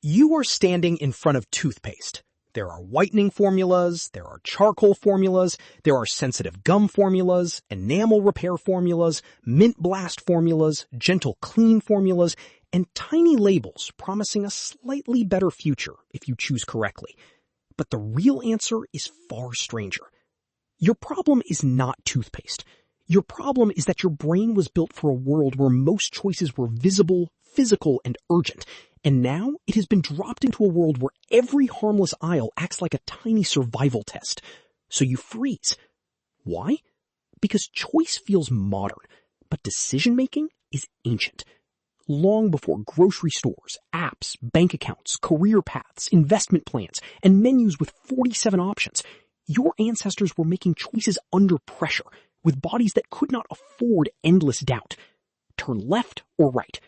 You are standing in front of toothpaste. There are whitening formulas, there are charcoal formulas, there are sensitive gum formulas, enamel repair formulas, mint blast formulas, gentle clean formulas, and tiny labels promising a slightly better future if you choose correctly. But the real answer is far stranger. Your problem is not toothpaste. Your problem is that your brain was built for a world where most choices were visible, physical, and urgent. And now it has been dropped into a world where every harmless aisle acts like a tiny survival test. So you freeze. Why? Because choice feels modern, but decision-making is ancient. Long before grocery stores, apps, bank accounts, career paths, investment plans, and menus with 47 options, your ancestors were making choices under pressure, with bodies that could not afford endless doubt. Turn left or right.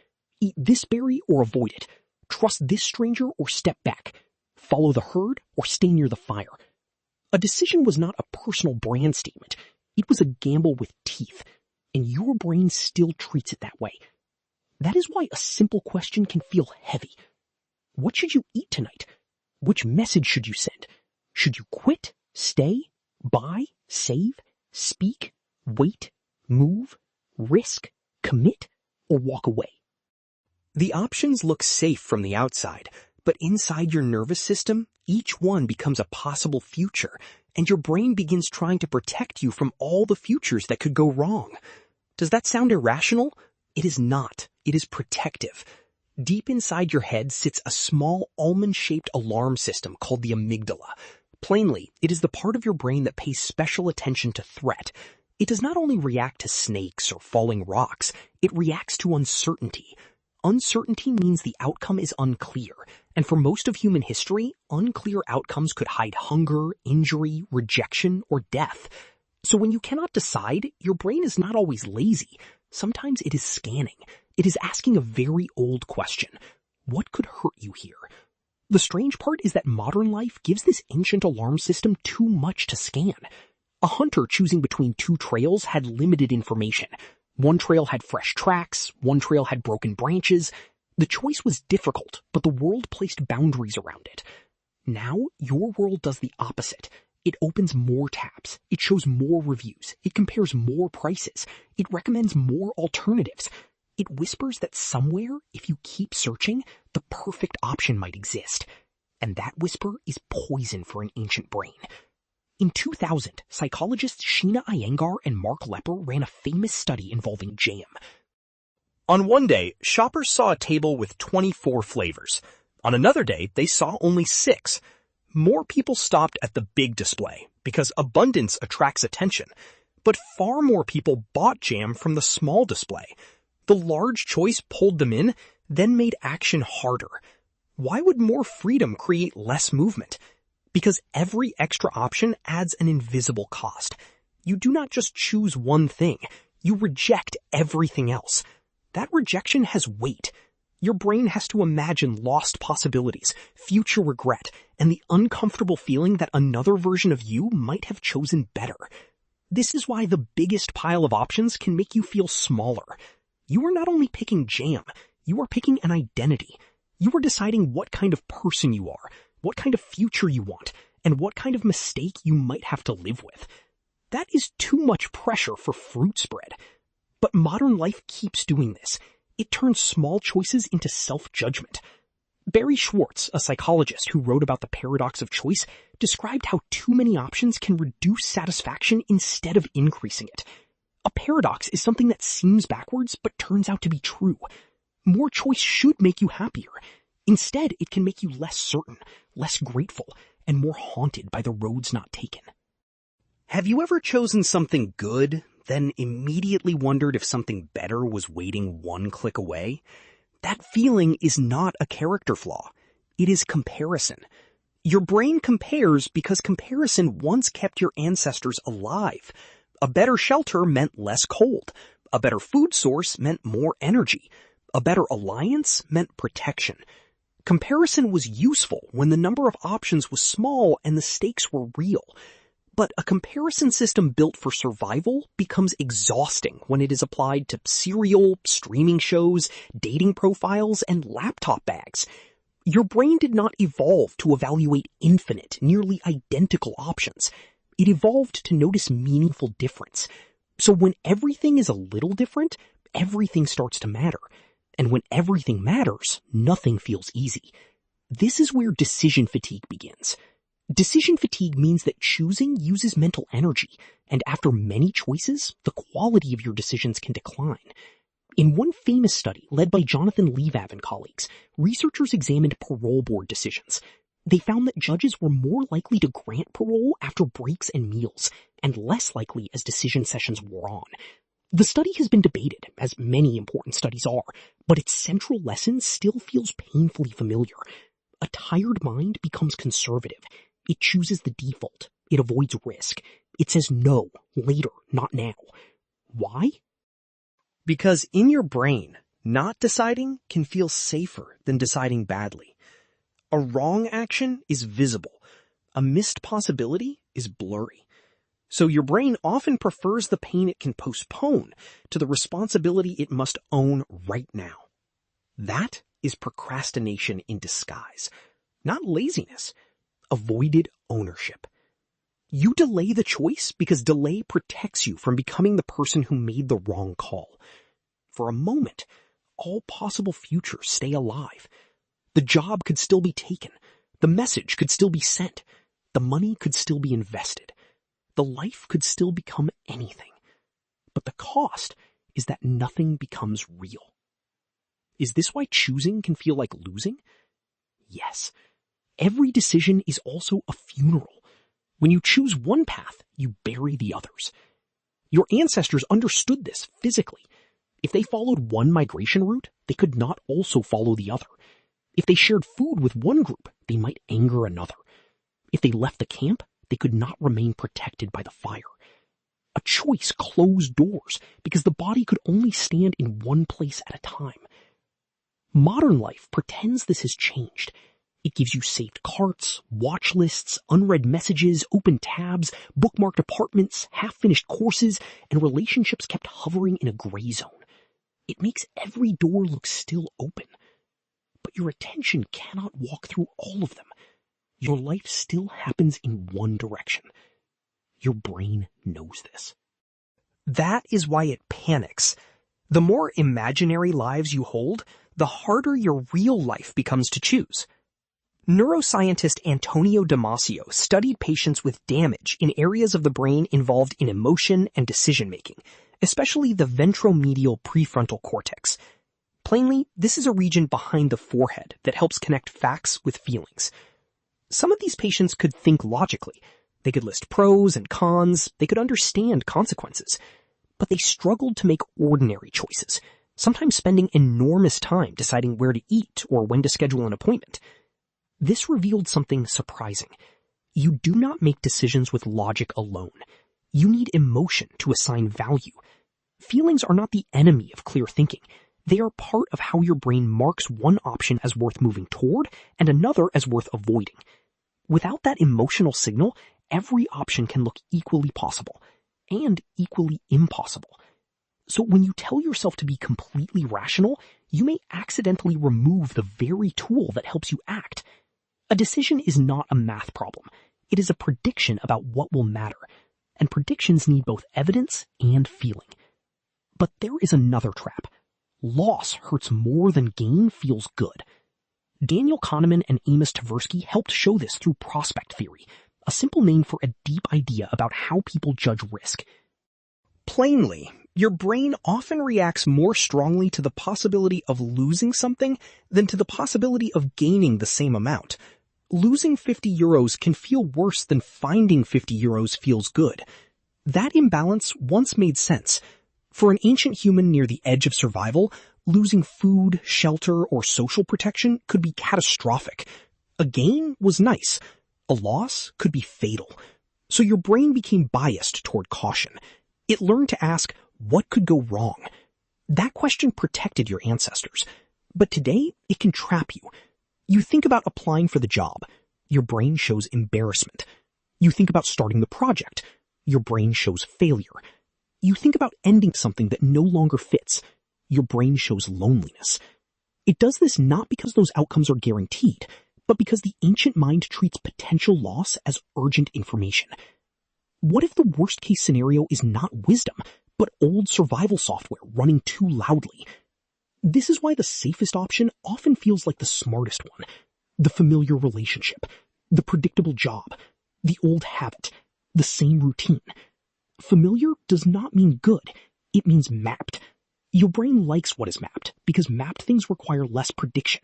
Eat this berry or avoid it. Trust this stranger or step back. Follow the herd or stay near the fire. A decision was not a personal brand statement. It was a gamble with teeth, and your brain still treats it that way. That is why a simple question can feel heavy. What should you eat tonight? Which message should you send? Should you quit, stay, buy, save, speak, wait, move, risk, commit, or walk away? The options look safe from the outside, but inside your nervous system, each one becomes a possible future, and your brain begins trying to protect you from all the futures that could go wrong. Does that sound irrational? It is not. It is protective. Deep inside your head sits a small almond-shaped alarm system called the amygdala. Plainly, it is the part of your brain that pays special attention to threat. It does not only react to snakes or falling rocks, it reacts to uncertainty. Uncertainty means the outcome is unclear, and for most of human history, unclear outcomes could hide hunger, injury, rejection, or death. So when you cannot decide, your brain is not always lazy. Sometimes it is scanning. It is asking a very old question. What could hurt you here? The strange part is that modern life gives this ancient alarm system too much to scan. A hunter choosing between two trails had limited information. One trail had fresh tracks, one trail had broken branches. The choice was difficult, but the world placed boundaries around it. Now, your world does the opposite. It opens more tabs. It shows more reviews. It compares more prices. It recommends more alternatives. It whispers that somewhere, if you keep searching, the perfect option might exist. And that whisper is poison for an ancient brain. In 2000, psychologists Sheena Iyengar and Mark Lepper ran a famous study involving jam. On one day, shoppers saw a table with 24 flavors. On another day, they saw only 6. More people stopped at the big display because abundance attracts attention, but far more people bought jam from the small display. The large choice pulled them in, then made action harder. Why would more freedom create less movement? Because every extra option adds an invisible cost. You do not just choose one thing. You reject everything else. That rejection has weight. Your brain has to imagine lost possibilities, future regret, and the uncomfortable feeling that another version of you might have chosen better. This is why the biggest pile of options can make you feel smaller. You are not only picking jam, you are picking an identity. You are deciding what kind of person you are, what kind of future you want, and what kind of mistake you might have to live with. That is too much pressure for fruit spread. But modern life keeps doing this. It turns small choices into self-judgment. Barry Schwartz, a psychologist who wrote about the paradox of choice, described how too many options can reduce satisfaction instead of increasing it. A paradox is something that seems backwards but turns out to be true. More choice should make you happier. Instead, it can make you less certain, less grateful, and more haunted by the roads not taken. Have you ever chosen something good, then immediately wondered if something better was waiting one click away? That feeling is not a character flaw. It is comparison. Your brain compares because comparison once kept your ancestors alive. A better shelter meant less cold. A better food source meant more energy. A better alliance meant protection. Comparison was useful when the number of options was small and the stakes were real. But a comparison system built for survival becomes exhausting when it is applied to cereal, streaming shows, dating profiles, and laptop bags. Your brain did not evolve to evaluate infinite, nearly identical options. It evolved to notice meaningful difference. So when everything is a little different, everything starts to matter. And when everything matters, nothing feels easy. This is where decision fatigue begins. Decision fatigue means that choosing uses mental energy, and after many choices, the quality of your decisions can decline. In one famous study led by Jonathan Levav and colleagues, researchers examined parole board decisions. They found that judges were more likely to grant parole after breaks and meals, and less likely as decision sessions wore on. The study has been debated, as many important studies are, but its central lesson still feels painfully familiar. A tired mind becomes conservative. It chooses the default. It avoids risk. It says no, later, not now. Why? Because in your brain, not deciding can feel safer than deciding badly. A wrong action is visible. A missed possibility is blurry. So your brain often prefers the pain it can postpone to the responsibility it must own right now. That is procrastination in disguise. Not laziness. Avoided ownership. You delay the choice because delay protects you from becoming the person who made the wrong call. For a moment, all possible futures stay alive. The job could still be taken. The message could still be sent. The money could still be invested. The life could still become anything. But the cost is that nothing becomes real. Is this why choosing can feel like losing? Yes. Every decision is also a funeral. When you choose one path, you bury the others. Your ancestors understood this physically. If they followed one migration route, they could not also follow the other. If they shared food with one group, they might anger another. If they left the camp, they could not remain protected by the fire. A choice closed doors because the body could only stand in one place at a time. Modern life pretends this has changed. It gives you saved carts, watch lists, unread messages, open tabs, bookmarked apartments, half-finished courses, and relationships kept hovering in a gray zone. It makes every door look still open. But your attention cannot walk through all of them. Your life still happens in one direction. Your brain knows this. That is why it panics. The more imaginary lives you hold, the harder your real life becomes to choose. Neuroscientist Antonio Damasio studied patients with damage in areas of the brain involved in emotion and decision-making, especially the ventromedial prefrontal cortex. Plainly, this is a region behind the forehead that helps connect facts with feelings. Some of these patients could think logically. They could list pros and cons. They could understand consequences. But they struggled to make ordinary choices, sometimes spending enormous time deciding where to eat or when to schedule an appointment. This revealed something surprising. You do not make decisions with logic alone. You need emotion to assign value. Feelings are not the enemy of clear thinking. They are part of how your brain marks one option as worth moving toward and another as worth avoiding. Without that emotional signal, every option can look equally possible and equally impossible. So when you tell yourself to be completely rational, you may accidentally remove the very tool that helps you act. A decision is not a math problem. It is a prediction about what will matter, and predictions need both evidence and feeling. But there is another trap. Loss hurts more than gain feels good. Daniel Kahneman and Amos Tversky helped show this through prospect theory, a simple name for a deep idea about how people judge risk. Plainly, your brain often reacts more strongly to the possibility of losing something than to the possibility of gaining the same amount. Losing 50 euros can feel worse than finding 50 euros feels good. That imbalance once made sense. For an ancient human near the edge of survival, losing food, shelter, or social protection could be catastrophic. A gain was nice. A loss could be fatal. So your brain became biased toward caution. It learned to ask, what could go wrong? That question protected your ancestors. But today, it can trap you. You think about applying for the job. Your brain shows embarrassment. You think about starting the project. Your brain shows failure. You think about ending something that no longer fits. Your brain shows loneliness. It does this not because those outcomes are guaranteed, but because the ancient mind treats potential loss as urgent information. What if the worst-case scenario is not wisdom, but old survival software running too loudly? This is why the safest option often feels like the smartest one. The familiar relationship, the predictable job, the old habit, the same routine. Familiar does not mean good, it means mapped. Your brain likes what is mapped, because mapped things require less prediction.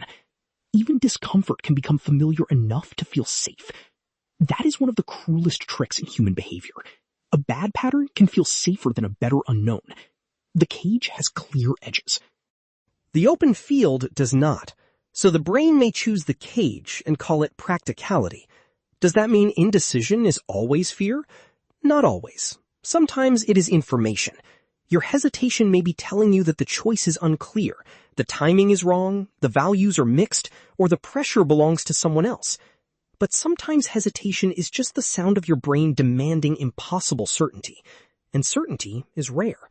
Even discomfort can become familiar enough to feel safe. That is one of the cruelest tricks in human behavior. A bad pattern can feel safer than a better unknown. The cage has clear edges. The open field does not. So the brain may choose the cage and call it practicality. Does that mean indecision is always fear? Not always. Sometimes it is information. Your hesitation may be telling you that the choice is unclear, the timing is wrong, the values are mixed, or the pressure belongs to someone else. But sometimes hesitation is just the sound of your brain demanding impossible certainty, and certainty is rare.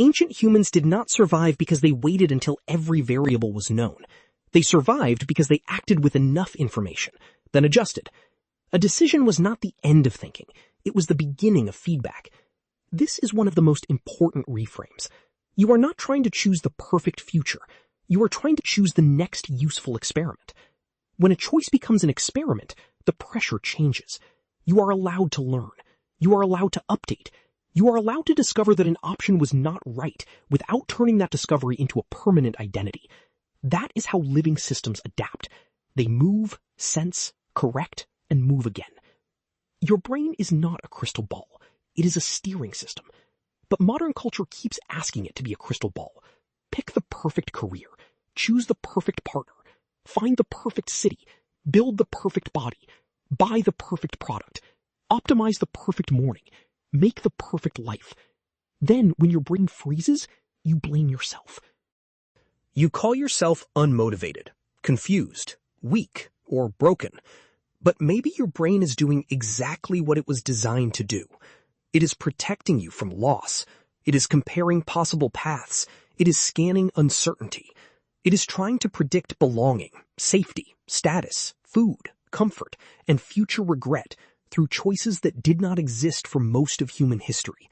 Ancient humans did not survive because they waited until every variable was known. They survived because they acted with enough information, then adjusted. A decision was not the end of thinking, it was the beginning of feedback. This is one of the most important reframes. You are not trying to choose the perfect future. You are trying to choose the next useful experiment. When a choice becomes an experiment, the pressure changes. You are allowed to learn. You are allowed to update. You are allowed to discover that an option was not right without turning that discovery into a permanent identity. That is how living systems adapt. They move, sense, correct, and move again. Your brain is not a crystal ball. It is a steering system. But modern culture keeps asking it to be a crystal ball. Pick the perfect career. Choose the perfect partner. Find the perfect city. Build the perfect body. Buy the perfect product. Optimize the perfect morning. Make the perfect life. Then, when your brain freezes, you blame yourself. You call yourself unmotivated, confused, weak, or broken. But maybe your brain is doing exactly what it was designed to do. It is protecting you from loss. It is comparing possible paths. It is scanning uncertainty. It is trying to predict belonging, safety, status, food, comfort, and future regret through choices that did not exist for most of human history.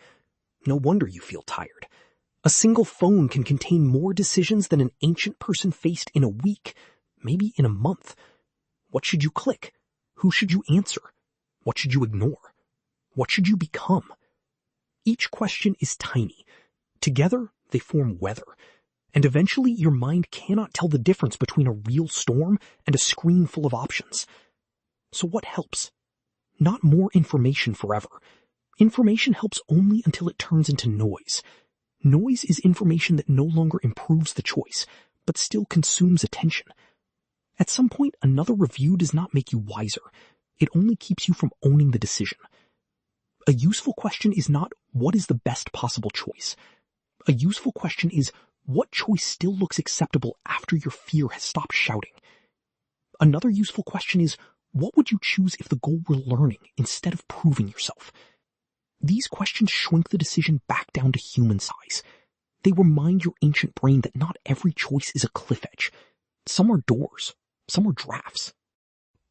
No wonder you feel tired. A single phone can contain more decisions than an ancient person faced in a week, maybe in a month. What should you click? Who should you answer? What should you ignore? What should you become? Each question is tiny. Together, they form weather. And eventually, your mind cannot tell the difference between a real storm and a screen full of options. So what helps? Not more information forever. Information helps only until it turns into noise. Noise is information that no longer improves the choice, but still consumes attention. At some point, another review does not make you wiser. It only keeps you from owning the decision. A useful question is not, what is the best possible choice? A useful question is, what choice still looks acceptable after your fear has stopped shouting? Another useful question is, what would you choose if the goal were learning instead of proving yourself? These questions shrink the decision back down to human size. They remind your ancient brain that not every choice is a cliff edge. Some are doors. Some are drafts.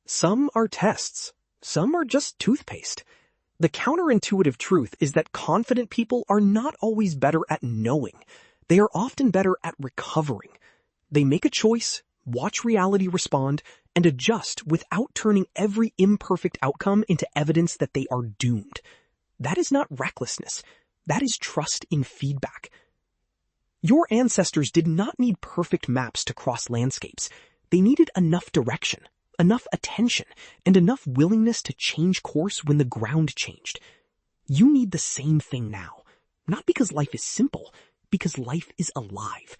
Some are tests. Some are just toothpaste. The counterintuitive truth is that confident people are not always better at knowing. They are often better at recovering. They make a choice, watch reality respond, and adjust without turning every imperfect outcome into evidence that they are doomed. That is not recklessness. That is trust in feedback. Your ancestors did not need perfect maps to cross landscapes. They needed enough direction, enough attention, and enough willingness to change course when the ground changed. You need the same thing now. Not because life is simple, because life is alive.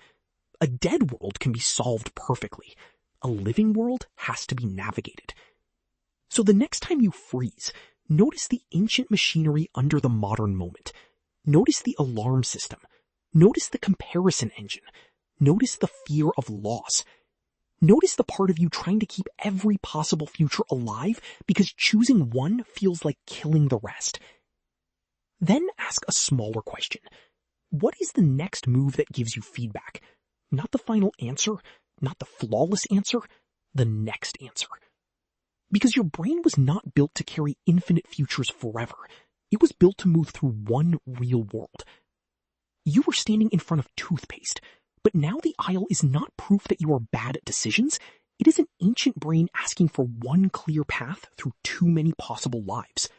A dead world can be solved perfectly. A living world has to be navigated. So the next time you freeze, notice the ancient machinery under the modern moment. Notice the alarm system. Notice the comparison engine. Notice the fear of loss. Notice the part of you trying to keep every possible future alive because choosing one feels like killing the rest. Then ask a smaller question. What is the next move that gives you feedback? Not the final answer, not the flawless answer, the next answer. Because your brain was not built to carry infinite futures forever. It was built to move through one real world. You were standing in front of toothpaste, but now the aisle is not proof that you are bad at decisions. It is an ancient brain asking for one clear path through too many possible lives.